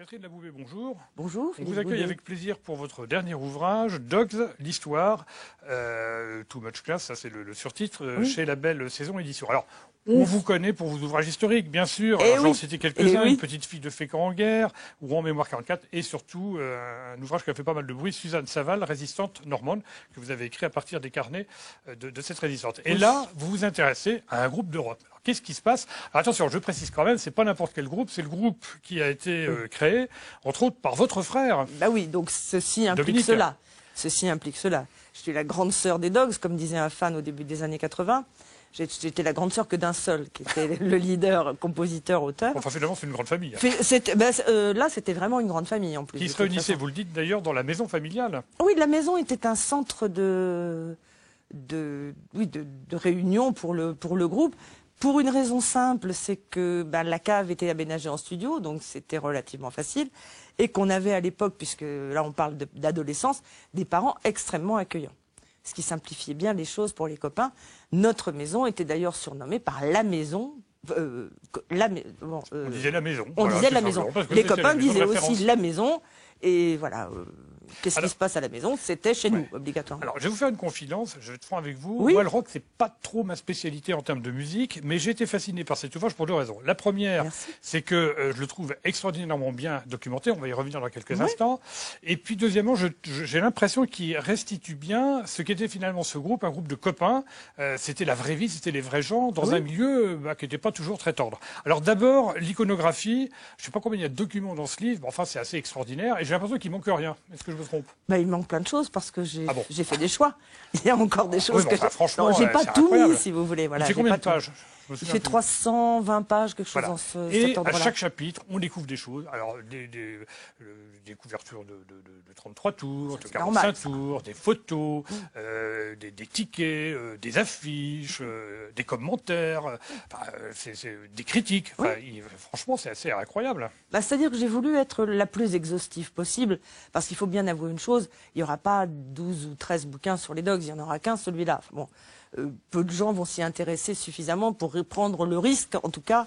Catherine Laboubé, bonjour. Bonjour. On vous accueille avec plaisir pour votre dernier ouvrage, Dogs, l'histoire, Too Much Class, ça c'est le surtitre, chez La Belle Saison Édition. Alors, on vous connaît pour vos ouvrages historiques, bien sûr. J'en citais quelques-uns, Une petite fille de Fécamp en guerre, ou En mémoire 44, et surtout un ouvrage qui a fait pas mal de bruit, Suzanne Saval, résistante normande, que vous avez écrit à partir des carnets de cette résistante. Et là, vous vous intéressez à un groupe d'Europe. Qu'est-ce qui se passe? Alors attention, je précise quand même, c'est pas n'importe quel groupe, c'est le groupe qui a été créé, entre autres, par votre frère. Bah oui, donc ceci implique Dominique. cela. Ceci implique cela. Je suis la grande sœur des Dogs, comme disait un fan au début des années 80. J'étais la grande sœur que d'un seul, qui était le leader, compositeur, auteur. Enfin, finalement, c'est une grande famille. Là, c'était vraiment une grande famille, en plus. Qui se réunissait, vous le dites d'ailleurs, dans la maison familiale. Oui, la maison était un centre de réunion pour le groupe. Pour une raison simple, c'est que la cave était aménagée en studio, donc c'était relativement facile. Et qu'on avait à l'époque, puisque là on parle d'adolescence, des parents extrêmement accueillants. Ce qui simplifiait bien les choses pour les copains. Notre maison était d'ailleurs surnommée par la maison. On disait la maison. On disait la maison. Les copains disaient aussi la maison. Et voilà. Qu'est-ce qui se passe à la maison? C'était chez nous, obligatoirement. Alors, je vais vous faire une confidence, je vais être franc avec vous. Oui. Moi, le rock, c'est pas trop ma spécialité en termes de musique, mais j'ai été fasciné par cet ouvrage pour deux raisons. La première, c'est que je le trouve extraordinairement bien documenté, on va y revenir dans quelques instants. Et puis, deuxièmement, j'ai l'impression qu'il restitue bien ce qu'était finalement ce groupe, un groupe de copains. C'était la vraie vie, c'était les vrais gens, dans un milieu qui n'était pas toujours très tendre. Alors, d'abord, l'iconographie, je sais pas combien il y a de documents dans ce livre, mais enfin, c'est assez extraordinaire, et j'ai l'impression qu'il manque rien. Est-ce que je me trompe? Il manque plein de choses parce que j'ai fait des choix. Il y a encore des choses que franchement, j'ai pas tout mis, si vous voulez. Voilà, il fait combien de pages? Il fait 320 pages, quelque chose dans cet ordre-là. Et à chaque chapitre, on découvre des choses. Alors, des couvertures de 33 tours, de 45 tours, des photos, des tickets, des affiches, des commentaires, des critiques. Franchement, c'est assez incroyable. C'est-à-dire que j'ai voulu être la plus exhaustive possible, parce qu'il faut bien avouer une chose, il n'y aura pas 12 ou 13 bouquins sur les Dogs, il n'y en aura qu'un, celui-là. Bon, peu de gens vont s'y intéresser suffisamment pour prendre le risque, en tout cas,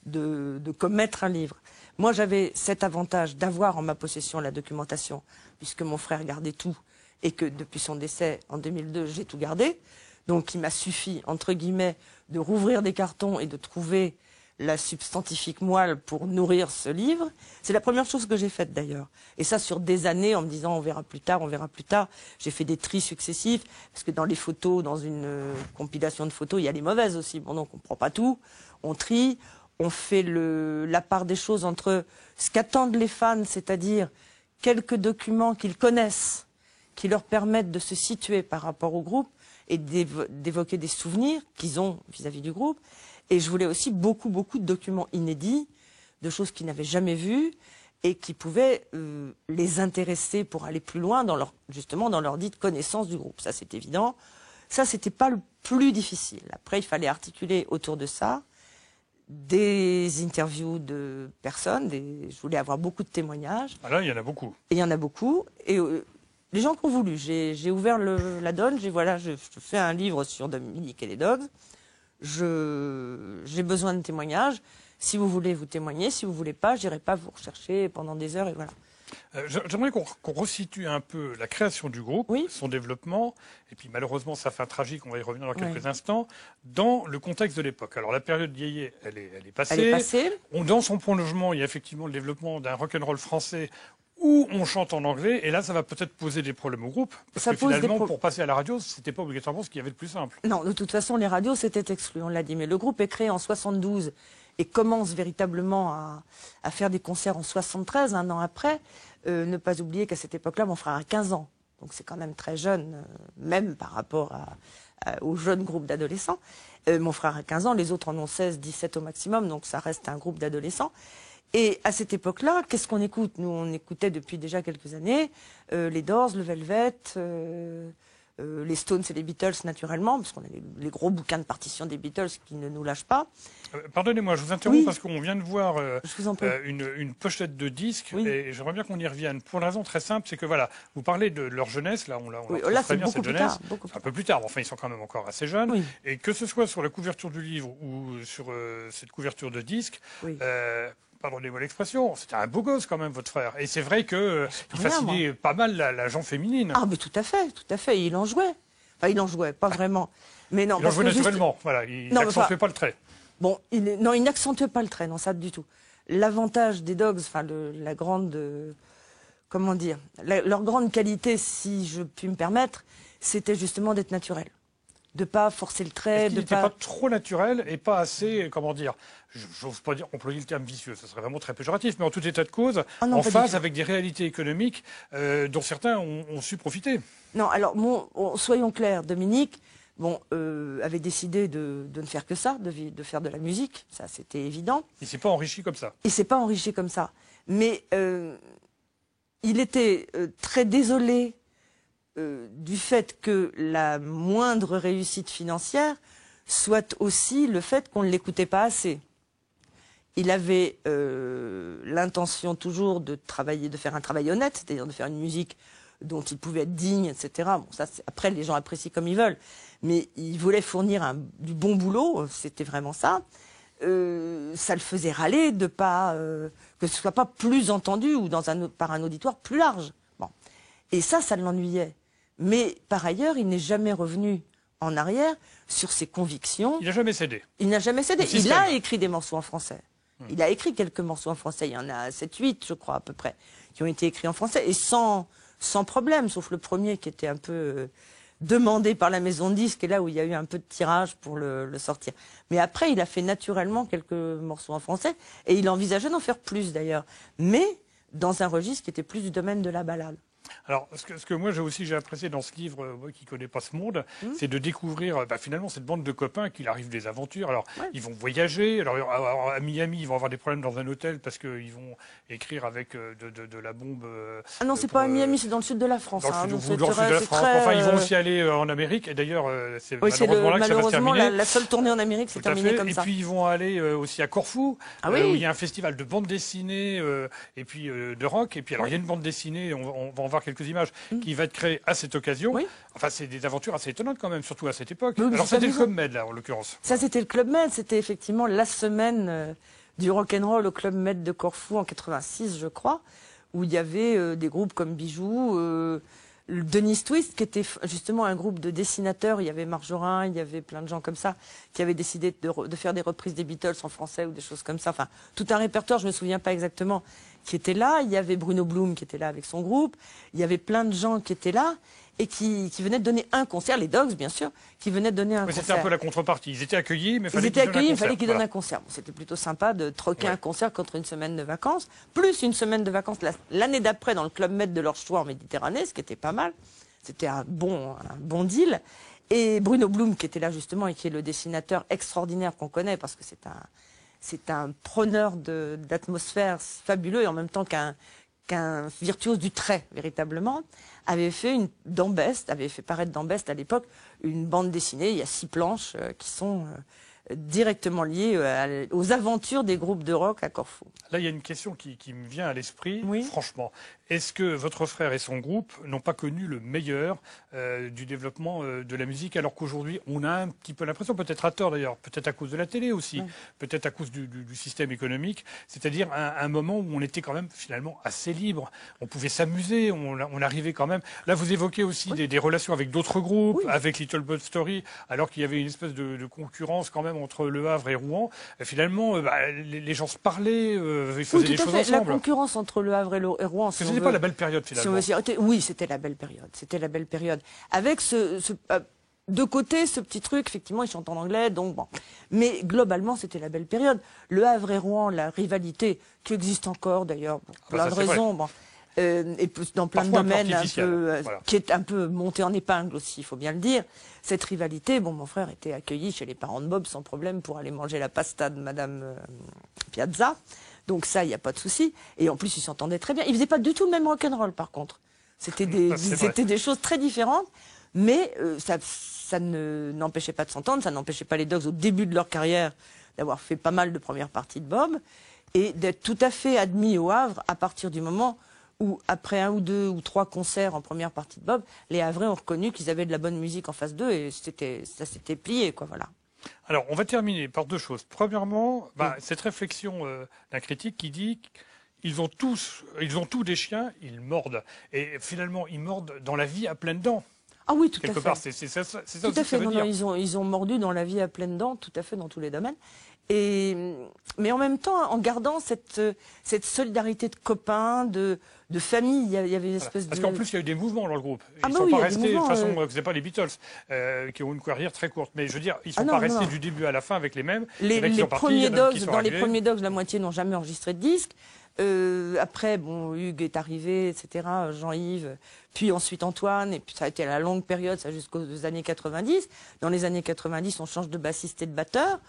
de commettre un livre. Moi, j'avais cet avantage d'avoir en ma possession la documentation, puisque mon frère gardait tout, et que depuis son décès en 2002, j'ai tout gardé. Donc, il m'a suffi, entre guillemets, de rouvrir des cartons et de trouver la substantifique moelle pour nourrir ce livre. C'est la première chose que j'ai faite d'ailleurs. Et ça sur des années en me disant on verra plus tard, on verra plus tard. J'ai fait des tris successifs parce que dans les photos, dans une compilation de photos, il y a les mauvaises aussi. Bon, donc on prend pas tout, on trie, on fait la part des choses entre ce qu'attendent les fans, c'est-à-dire quelques documents qu'ils connaissent, qui leur permettent de se situer par rapport au groupe et d'évoquer des souvenirs qu'ils ont vis-à-vis du groupe. Et je voulais aussi beaucoup de documents inédits, de choses qu'ils n'avaient jamais vues et qui pouvaient les intéresser pour aller plus loin justement dans leur dite connaissance du groupe. Ça, c'est évident. Ça, c'était pas le plus difficile. Après, il fallait articuler autour de ça des interviews de personnes. Je voulais avoir beaucoup de témoignages. Ah là, il y en a beaucoup. Et il y en a beaucoup. Et les gens qui ont voulu. J'ai ouvert la donne. Je fais un livre sur Dominique et les Dogs. J'ai besoin de témoignages. Si vous voulez, vous témoignez. Si vous voulez pas, j'irai pas vous rechercher pendant des heures et voilà. J'aimerais qu'on resitue un peu la création du groupe, son développement, et puis malheureusement sa fin tragique, on va y revenir dans quelques instants, dans le contexte de l'époque. Alors la période Yéyé, elle est passée. Elle est passée. Dans son prolongement, il y a effectivement le développement d'un rock'n'roll français où on chante en anglais, et là, ça va peut-être poser des problèmes au groupe, parce que finalement, pour passer à la radio, c'était pas obligatoirement ce qu'il y avait de plus simple. Non, de toute façon, les radios, c'était exclu, on l'a dit. Mais le groupe est créé en 72 et commence véritablement à faire des concerts en 73, un an après. Ne pas oublier qu'à cette époque-là, mon frère a 15 ans. Donc c'est quand même très jeune, même par rapport aux jeunes groupes d'adolescents. Mon frère a 15 ans, les autres en ont 16, 17 au maximum, donc ça reste un groupe d'adolescents. Et à cette époque-là, qu'est-ce qu'on écoute? Nous, on écoutait depuis déjà quelques années les Doors, le Velvet, les Stones et les Beatles, naturellement, parce qu'on a les gros bouquins de partition des Beatles qui ne nous lâchent pas. Pardonnez-moi, je vous interromps parce qu'on vient de voir une pochette de disques et j'aimerais bien qu'on y revienne. Pour une raison très simple, c'est que voilà, vous parlez de leur jeunesse, là, là c'est bien cette jeunesse, un peu plus tard, mais enfin ils sont quand même encore assez jeunes, et que ce soit sur la couverture du livre ou sur cette couverture de disque, pardonnez-moi l'expression, c'était un beau gosse quand même, votre frère. Et c'est vrai qu'il fascinait pas mal la gente féminine. Ah, mais tout à fait. Il en jouait. Enfin, il en jouait, pas vraiment. Mais non, il en jouait naturellement, voilà. Il n'accentuait pas le trait. Bon, non, il n'accentuait pas le trait, non, ça du tout. L'avantage des Dogs, enfin, la grande... comment dire, leur grande qualité, si je puis me permettre, c'était justement d'être naturel. De pas forcer le trait. Il n'était pas trop naturel et pas assez, comment dire, j'ose pas dire employer le terme vicieux, ça serait vraiment très péjoratif, mais en tout état de cause, en phase avec des réalités économiques dont certains ont su profiter. Non, alors, soyons clairs, Dominique avait décidé de ne faire que ça, de faire de la musique, ça c'était évident. Il s'est pas enrichi comme ça. Il s'est pas enrichi comme ça. Mais il était très désolé du fait que la moindre réussite financière soit aussi le fait qu'on ne l'écoutait pas assez. Il avait l'intention toujours de faire un travail honnête, c'est-à-dire de faire une musique dont il pouvait être digne, etc. Bon, ça, après, les gens apprécient comme ils veulent. Mais il voulait fournir du bon boulot, c'était vraiment ça. Ça le faisait râler de pas que ce soit pas plus entendu ou par un auditoire plus large. Bon. Et ça l'ennuyait. Mais par ailleurs, il n'est jamais revenu en arrière sur ses convictions. Il n'a jamais cédé. Il n'a jamais cédé. Il a écrit des morceaux en français. Il a écrit quelques morceaux en français. Il y en a 7-8, je crois, à peu près, qui ont été écrits en français. Et sans problème, sauf le premier qui était un peu demandé par la maison de disques, et là où il y a eu un peu de tirage pour le sortir. Mais après, il a fait naturellement quelques morceaux en français, et il envisageait d'en faire plus d'ailleurs. Mais dans un registre qui était plus du domaine de la ballade. Alors, ce que moi j'ai apprécié dans ce livre, moi qui ne connais pas ce monde, c'est de découvrir finalement cette bande de copains qu'il arrive des aventures. Alors, ils vont voyager. Alors, à Miami, ils vont avoir des problèmes dans un hôtel parce qu'ils vont écrire avec de la bombe. Ah non, c'est pas à Miami, c'est dans le sud de la France. Dans le sud de la France. Enfin, ils vont aussi aller en Amérique. Et d'ailleurs, c'est malheureusement là que ça va se terminer. La seule tournée en Amérique s'est terminée comme ça. Et puis, ils vont aller aussi à Corfou, où il y a un festival de bande dessinée et puis de rock. Et puis, alors, il y a une bande dessinée, on va en voir quelques images, qui va être créée à cette occasion. Enfin, c'est des aventures assez étonnantes quand même, surtout à cette époque. Alors, c'était le Club Med, là, en l'occurrence. Ça, c'était le Club Med. C'était effectivement la semaine du rock'n'roll au Club Med de Corfou en 86, je crois, où il y avait des groupes comme Bijoux, Denis Twist, qui était justement un groupe de dessinateurs. Il y avait Marjorin, il y avait plein de gens comme ça, qui avaient décidé de faire des reprises des Beatles en français ou des choses comme ça. Enfin, tout un répertoire, je me souviens pas exactement, qui était là. Il y avait Bruno Blum qui était là avec son groupe. Il y avait plein de gens qui étaient là et qui venaient de donner un concert, les Dogs bien sûr, qui venaient de donner un concert. C'était un peu la contrepartie. Ils étaient accueillis, mais il fallait qu'ils donnent un concert. Bon, c'était plutôt sympa de troquer un concert contre une semaine de vacances, plus une semaine de vacances l'année d'après dans le Club Med de leur choix en Méditerranée, ce qui était pas mal. C'était un bon deal. Et Bruno Blum qui était là justement et qui est le dessinateur extraordinaire qu'on connaît parce que c'est un preneur d'atmosphère fabuleux et en même temps qu'un virtuose du trait, véritablement, avait fait paraître dans Best à l'époque une bande dessinée. Il y a 6 planches qui sont directement liées aux aventures des groupes de rock à Corfou. Là, il y a une question qui me vient à l'esprit, franchement. Est-ce que votre frère et son groupe n'ont pas connu le meilleur du développement de la musique, alors qu'aujourd'hui, on a un petit peu l'impression, peut-être à tort d'ailleurs, peut-être à cause de la télé aussi, peut-être à cause du système économique, c'est-à-dire un moment où on était quand même finalement assez libre. On pouvait s'amuser, on arrivait quand même... Là, vous évoquez aussi des relations avec d'autres groupes, avec Little Boat Story, alors qu'il y avait une espèce de concurrence quand même entre Le Havre et Rouen. Finalement, les gens se parlaient, ils faisaient des choses ensemble. La concurrence entre Le Havre et Rouen... C'était pas la belle période finalement. Oui, c'était la belle période. C'était la belle période. Avec de côté, ce petit truc, effectivement, ils chantent en anglais, donc bon. Mais globalement, c'était la belle période. Le Havre et Rouen, la rivalité, qui existe encore d'ailleurs, pour plein de raisons, et dans plein de domaines, qui est un peu montée en épingle aussi, il faut bien le dire. Cette rivalité, mon frère était accueilli chez les parents de Bob sans problème pour aller manger la pasta de Madame Piazza. Donc ça, il n'y a pas de souci. Et en plus, ils s'entendaient très bien. Ils faisaient pas du tout le même rock'n'roll, par contre. C'était des choses très différentes, mais ça n'empêchait pas de s'entendre. Ça n'empêchait pas les Dogs, au début de leur carrière, d'avoir fait pas mal de premières parties de Bob et d'être tout à fait admis au Havre à partir du moment où, après 1 ou 2 ou 3 concerts en première partie de Bob, les Havrais ont reconnu qu'ils avaient de la bonne musique en face d'eux et ça s'était plié, quoi, voilà. Alors, on va terminer par deux choses. Premièrement, cette réflexion d'un critique qui dit qu'ils ont tous des chiens, ils mordent. Et finalement, ils mordent dans la vie à pleines dents. Ah oui, tout à fait. Quelque part, c'est ça aussi tout à que ça fait. veut dire. Non, ils ont mordu dans la vie à pleines dents, tout à fait, dans tous les domaines. Mais en même temps, en gardant cette solidarité de copains, de famille, il y avait une espèce Parce qu'en plus, il y a eu des mouvements dans le groupe. Ils ne oui, sont pas restés, de toute façon, ce c'est pas les Beatles, qui ont une carrière très courte. Mais je veux dire, ils ne sont pas restés du début à la fin avec les mêmes. Les premiers Dogs, dans les premiers Dogs, la moitié n'ont jamais enregistré de disque. Après, bon, Hugues est arrivé, etc., Jean-Yves, puis ensuite Antoine, et puis ça a été la longue période, ça jusqu'aux années 90. Dans les années 90, on change de bassiste et de batteur.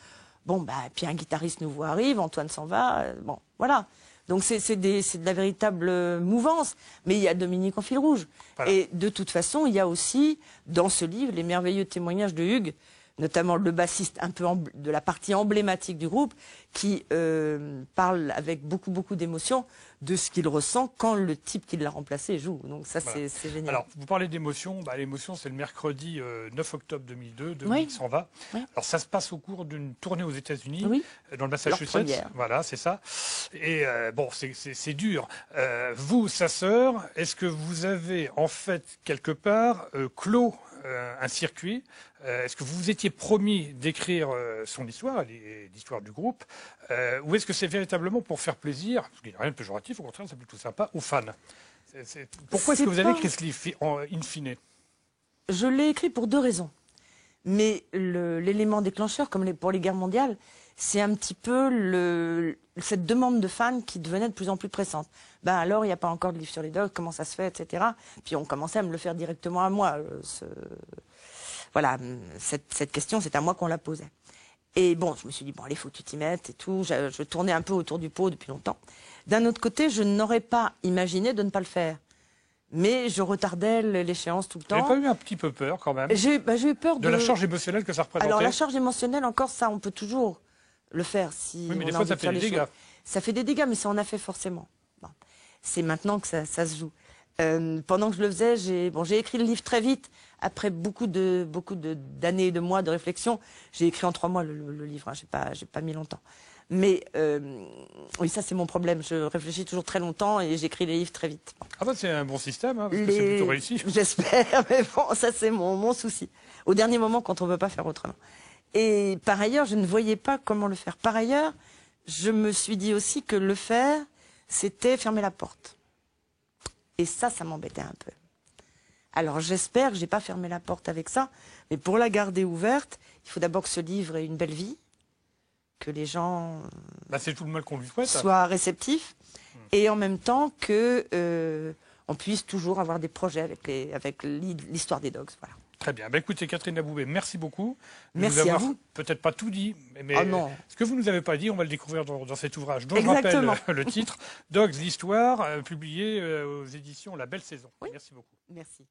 Bon, puis un guitariste nouveau arrive, Antoine s'en va, bon, voilà. Donc c'est de la véritable mouvance, mais il y a Dominique en fil rouge. Voilà. Et de toute façon, il y a aussi, dans ce livre, les merveilleux témoignages de Hugues, notamment le bassiste un peu de la partie emblématique du groupe, qui parle avec beaucoup d'émotion de ce qu'il ressent quand le type qui l'a remplacé joue. Donc ça, voilà. C'est génial. Alors, vous parlez d'émotion. L'émotion, c'est le mercredi 9 octobre 2002. Dominique s'en va. Oui. Alors, ça se passe au cours d'une tournée aux États-Unis, dans le Massachusetts. Voilà, c'est ça. Et bon, c'est dur. Vous, sa sœur, est-ce que vous avez en fait quelque part clos un circuit? Est-ce que vous vous étiez promis d'écrire son histoire, l'histoire du groupe, ou est-ce que c'est véritablement pour faire plaisir, parce qu'il n'y a rien de péjoratif, au contraire, c'est plutôt sympa, aux fans? Pourquoi est-ce que vous avez écrit ce livre, in fine? Je l'ai écrit pour deux raisons. Mais l'élément déclencheur, comme pour les guerres mondiales, c'est un petit peu cette demande de fans qui devenait de plus en plus pressante. Alors, il n'y a pas encore de livre sur les Dogs, comment ça se fait, etc. Puis on commençait à me le faire directement à moi. Voilà, cette question, c'est à moi qu'on la posait. Et bon, je me suis dit, allez, faut que tu t'y mettes et tout. Je tournais un peu autour du pot depuis longtemps. D'un autre côté, je n'aurais pas imaginé de ne pas le faire. Mais je retardais l'échéance tout le temps. Vous n'avez pas eu un petit peu peur quand même? J'ai eu peur de la charge émotionnelle que ça représentait. Alors la charge émotionnelle, encore ça, on peut toujours le faire si oui, mais on des a fois, envie ça de fait faire des les dégâts. choses. Ça fait des dégâts, mais ça en a fait forcément. Bon. C'est maintenant que ça se joue. Pendant que je le faisais, j'ai écrit le livre très vite. Après beaucoup d'années et de mois de réflexion, j'ai écrit en 3 mois le livre. Hein. J'ai pas mis longtemps. Mais oui, ça c'est mon problème. Je réfléchis toujours très longtemps et j'écris les livres très vite. Ah c'est un bon système, hein, parce que c'est plutôt réussi. J'espère, mais bon, ça c'est mon souci. Au dernier moment, quand on ne veut pas faire autrement. Et par ailleurs, je ne voyais pas comment le faire. Par ailleurs, je me suis dit aussi que le faire, c'était fermer la porte. Et ça m'embêtait un peu. Alors j'espère que j'ai pas fermé la porte avec ça, mais pour la garder ouverte, il faut d'abord que ce livre ait une belle vie, que les gens c'est tout le mal qu'on lui souhaite, soient réceptifs, et en même temps que on puisse toujours avoir des projets avec l'histoire des Dogs. Voilà. Très bien. Écoutez, Catherine Laboubé, merci beaucoup. Merci à vous. Peut-être pas tout dit, mais ce que vous nous avez pas dit, on va le découvrir dans cet ouvrage, dont Exactement. je rappelle le titre, Dogs, l'histoire, publié aux éditions La Belle Saison. Oui. Merci beaucoup. Merci.